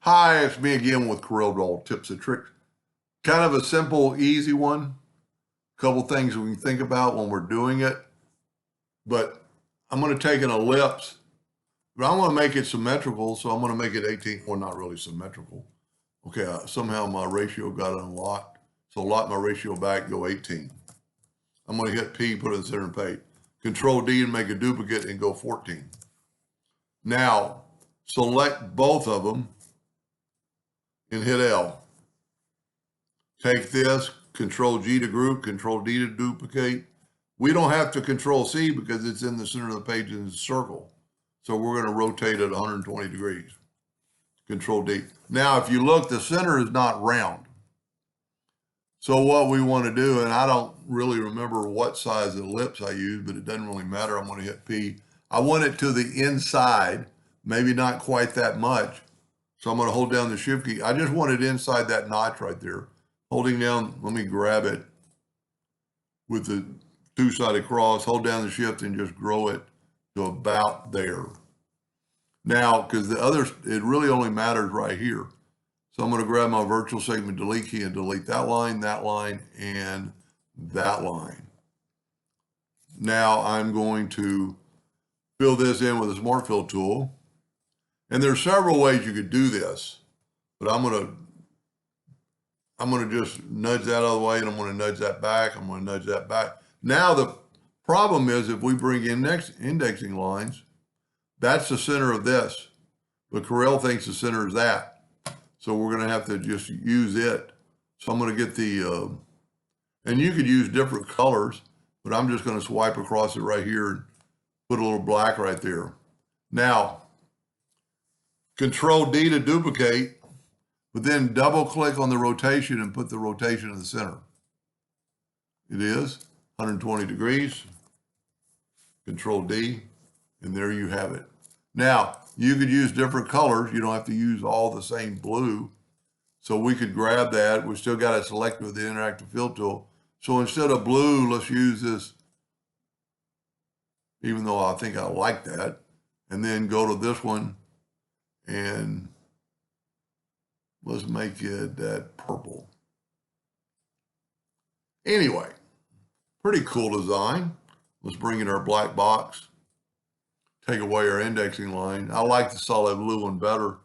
Hi, it's me again with CorelDraw tips and tricks. Kind of a simple, easy one. Couple things we can think about when we're doing it. But I'm going to take an ellipse, but I want to make it symmetrical, so I'm going to make it 18. Well, not really symmetrical. Okay, somehow my ratio got unlocked. So lock my ratio back, go 18. I'm going to hit P, put it in the center of the page. Control D and make a duplicate and go 14. Now, select both of them and hit L. Take this, Control G to group, Control D to duplicate. We don't have to Control C because it's in the center of the page in a circle. So we're going to rotate it 120 degrees. Control D. Now, if you look, the center is not round. So what we want to do, and I don't really remember what size ellipse I used, but it doesn't really matter. I'm going to hit P. I want it to the inside, maybe not quite that much. So I'm going to hold down the Shift key. I just want it inside that notch right there. Holding down, let me grab it with the two-sided cross, hold down the Shift and just grow it to about there. Now, because the others, it really only matters right here. So I'm going to grab my virtual segment delete key and delete that line, and that line. Now I'm going to fill this in with a Smart Fill tool. And there's several ways you could do this, but I'm going to just nudge that out of the way, and I'm going to nudge that back. I'm going to nudge that back. Now the problem is if we bring in indexing lines, that's the center of this, but Corel thinks the center is that. So we're going to have to just use it. So I'm going to get the, and you could use different colors, but I'm just going to swipe across it right here and put a little black right there. Now, Control D to duplicate, but then double click on the rotation and put the rotation in the center. It is 120 degrees, Control D, and there you have it. Now, you could use different colors. You don't have to use all the same blue. So we could grab that. We still got it selected with the interactive fill tool. So instead of blue, let's use this, even though I think I like that, and then go to this one and let's make it that purple. Anyway, pretty cool design. Let's bring in our black box. Take away our indexing line. I like the solid blue one better.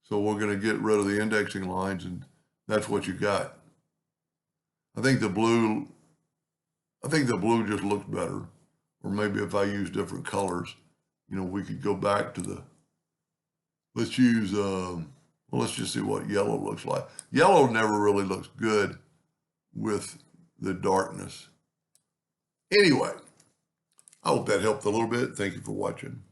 So we're going to get rid of the indexing lines, and that's what you got. I think the blue just looks better. Or maybe if I use different colors, you know, we could go back to the, let's use, well, let's just see what yellow looks like. Yellow never really looks good with the darkness. Anyway, I hope that helped a little bit. Thank you for watching.